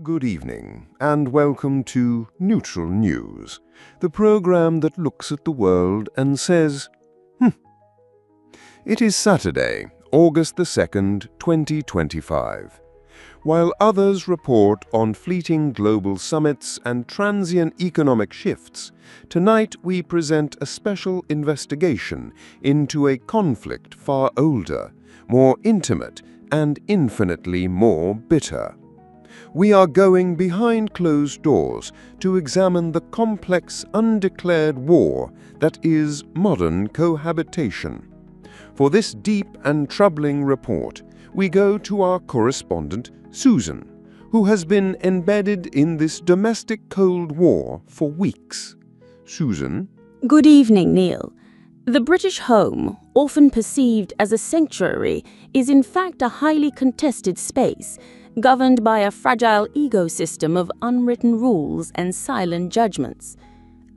Good evening, and welcome to Neutral News, the program that looks at the world and says, It is Saturday, August the 2nd, 2025. While others report on fleeting global summits and transient economic shifts, tonight we present a special investigation into a conflict far older, more intimate, and infinitely more bitter. We are going behind closed doors to examine the complex, undeclared war that is modern cohabitation. For this deep and troubling report, we go to our correspondent, Susan, who has been embedded in this domestic Cold War for weeks. Susan? Good evening, Neil. The British home, often perceived as a sanctuary, is in fact a highly contested space, governed by a fragile ecosystem of unwritten rules and silent judgments.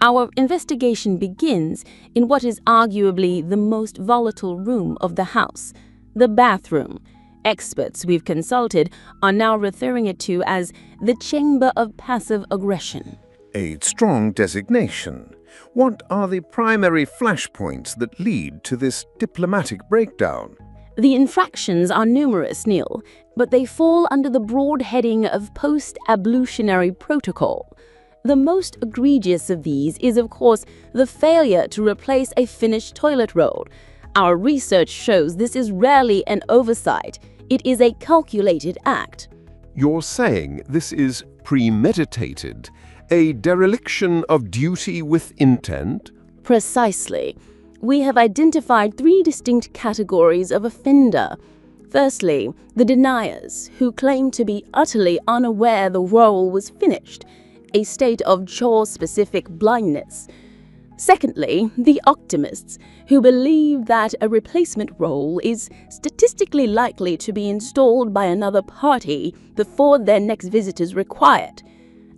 Our investigation begins in what is arguably the most volatile room of the house, the bathroom. Experts we've consulted are now referring it to as the chamber of passive aggression. A strong designation. What are the primary flashpoints that lead to this diplomatic breakdown? The infractions are numerous, Neil, but they fall under the broad heading of post-ablutionary protocol. The most egregious of these is, of course, the failure to replace a finished toilet roll. Our research shows this is rarely an oversight. It is a calculated act. You're saying this is premeditated, a dereliction of duty with intent? Precisely. We have identified three distinct categories of offender. Firstly, the deniers, who claim to be utterly unaware the roll was finished, a state of chore-specific blindness. Secondly, the optimists, who believe that a replacement roll is statistically likely to be installed by another party before their next visit is required.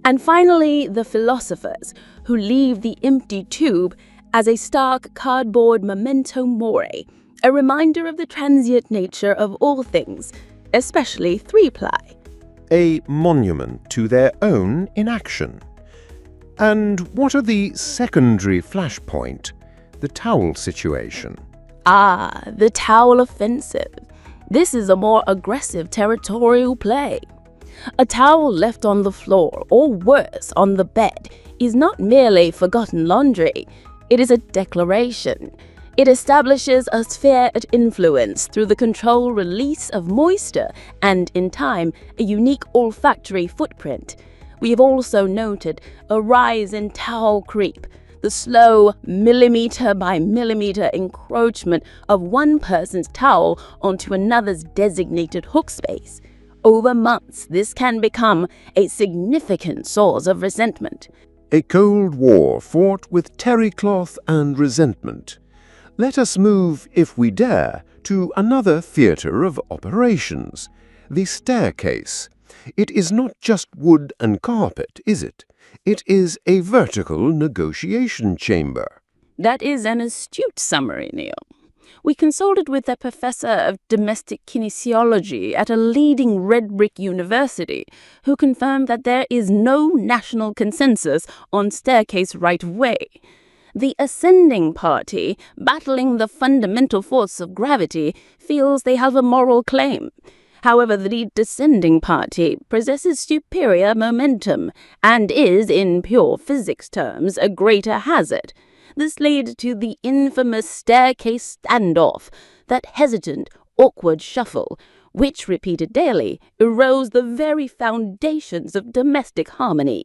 And finally, the philosophers, who leave the empty tube as a stark cardboard memento mori, a reminder of the transient nature of all things, especially three-ply. A monument to their own inaction. And what are the secondary flashpoint, the towel situation? The towel offensive. This is a more aggressive territorial play. A towel left on the floor, or worse, on the bed, is not merely forgotten laundry. It is a declaration. It establishes a sphere of influence through the controlled release of moisture and, in time, a unique olfactory footprint. We have also noted a rise in towel creep, the slow millimeter-by-millimeter encroachment of one person's towel onto another's designated hook space. Over months, this can become a significant source of resentment. A Cold War fought with terry cloth and resentment. Let us move, if we dare, to another theatre of operations, the staircase. It is not just wood and carpet, is it? It is a vertical negotiation chamber. That is an astute summary, Neil. We consulted with a professor of domestic kinesiology at a leading red brick university who confirmed that there is no national consensus on staircase right-of-way. The ascending party, battling the fundamental force of gravity, feels they have a moral claim. However, the descending party possesses superior momentum and is, in pure physics terms, a greater hazard. This led to the infamous staircase standoff, that hesitant, awkward shuffle, which, repeated daily, erodes the very foundations of domestic harmony.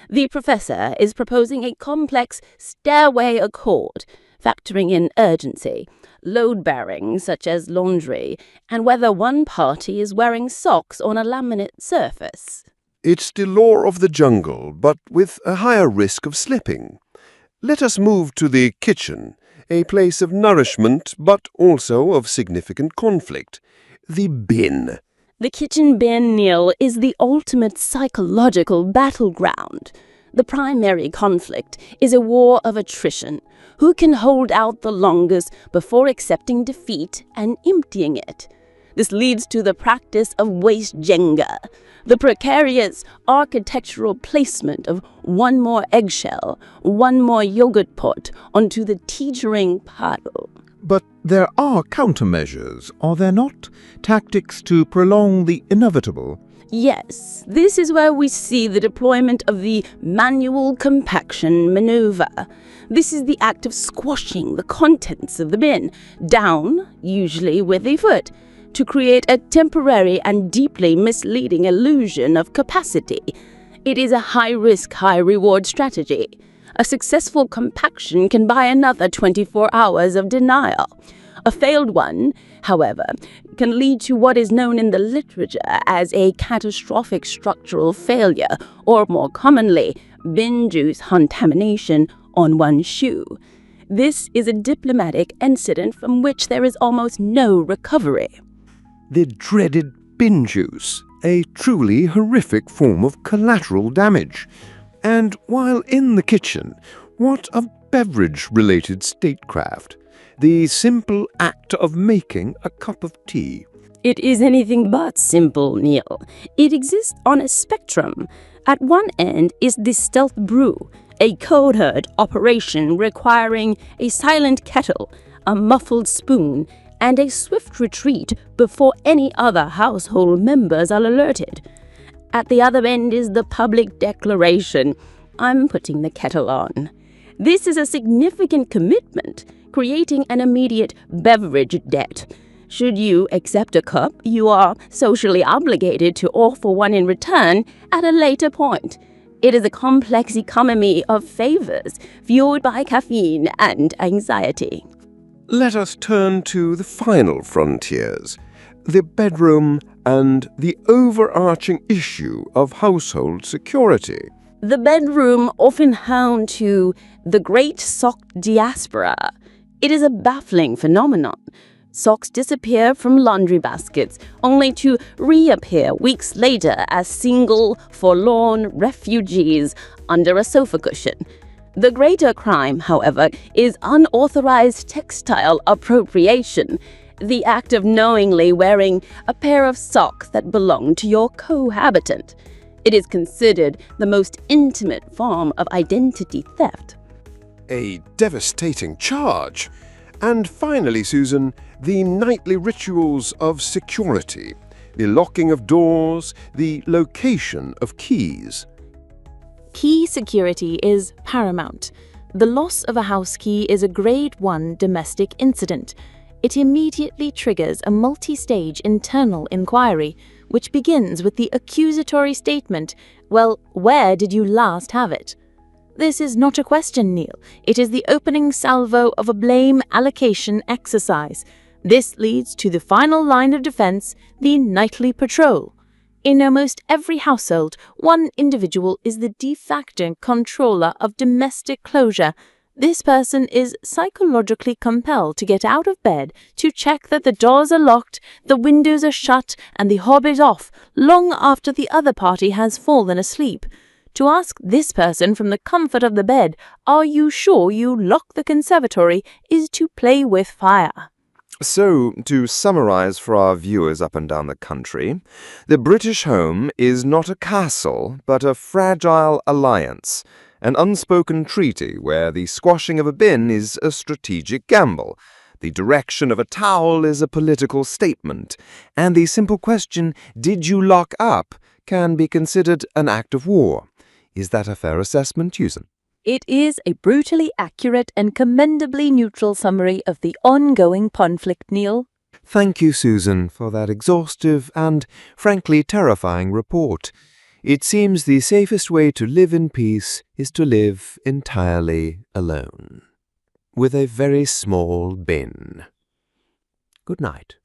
The professor is proposing a complex stairway accord, factoring in urgency, load-bearing such as laundry, and whether one party is wearing socks on a laminate surface. It's the law of the jungle, but with a higher risk of slipping. Let us move to the kitchen, a place of nourishment but also of significant conflict. The bin. The kitchen bin, Neil, is the ultimate psychological battleground. The primary conflict is a war of attrition. Who can hold out the longest before accepting defeat and emptying it? This leads to the practice of Waste Jenga, the precarious architectural placement of one more eggshell, one more yogurt pot onto the teetering pile. But there are countermeasures, are there not? Tactics to prolong the inevitable. Yes, this is where we see the deployment of the Manual Compaction Manoeuvre. This is the act of squashing the contents of the bin, down, usually with a foot, to create a temporary and deeply misleading illusion of capacity. It is a high-risk, high-reward strategy. A successful compaction can buy another 24 hours of denial. A failed one, however, can lead to what is known in the literature as a catastrophic structural failure, or more commonly, bin juice contamination on one shoe. This is a diplomatic incident from which there is almost no recovery. The dreaded bin juice, a truly horrific form of collateral damage. And while in the kitchen, what of beverage-related statecraft? The simple act of making a cup of tea. It is anything but simple, Neil. It exists on a spectrum. At one end is the Stealth Brew, a covert operation requiring a silent kettle, a muffled spoon, and a swift retreat before any other household members are alerted. At the other end is the public declaration, "I'm putting the kettle on." This is a significant commitment, creating an immediate beverage debt. Should you accept a cup, you are socially obligated to offer one in return at a later point. It is a complex economy of favors, fueled by caffeine and anxiety. Let us turn to the final frontiers, the bedroom and the overarching issue of household security. The bedroom, often home to the great sock diaspora. It is a baffling phenomenon. Socks disappear from laundry baskets, only to reappear weeks later as single, forlorn refugees under a sofa cushion. The greater crime, however, is unauthorized textile appropriation, the act of knowingly wearing a pair of socks that belong to your cohabitant. It is considered the most intimate form of identity theft. A devastating charge. And finally, Susan, the nightly rituals of security, the locking of doors, the location of keys. Key security is paramount. The loss of a house key is a Grade 1 domestic incident. It immediately triggers a multi-stage internal inquiry, which begins with the accusatory statement, "Well, where did you last have it?" This is not a question, Neil. It is the opening salvo of a blame allocation exercise. This leads to the final line of defense, the nightly patrol. In almost every household, one individual is the de facto controller of domestic closure. This person is psychologically compelled to get out of bed to check that the doors are locked, the windows are shut, and the hob is off, long after the other party has fallen asleep. To ask this person from the comfort of the bed, "Are you sure you locked the conservatory?" is to play with fire. So, to summarize for our viewers up and down the country, the British home is not a castle, but a fragile alliance, an unspoken treaty where the squashing of a bin is a strategic gamble, the direction of a towel is a political statement, and the simple question, "Did you lock up?" can be considered an act of war. Is that a fair assessment, Susan? It is a brutally accurate and commendably neutral summary of the ongoing conflict, Neil. Thank you, Susan, for that exhaustive and, frankly, terrifying report. It seems the safest way to live in peace is to live entirely alone, with a very small bin. Good night.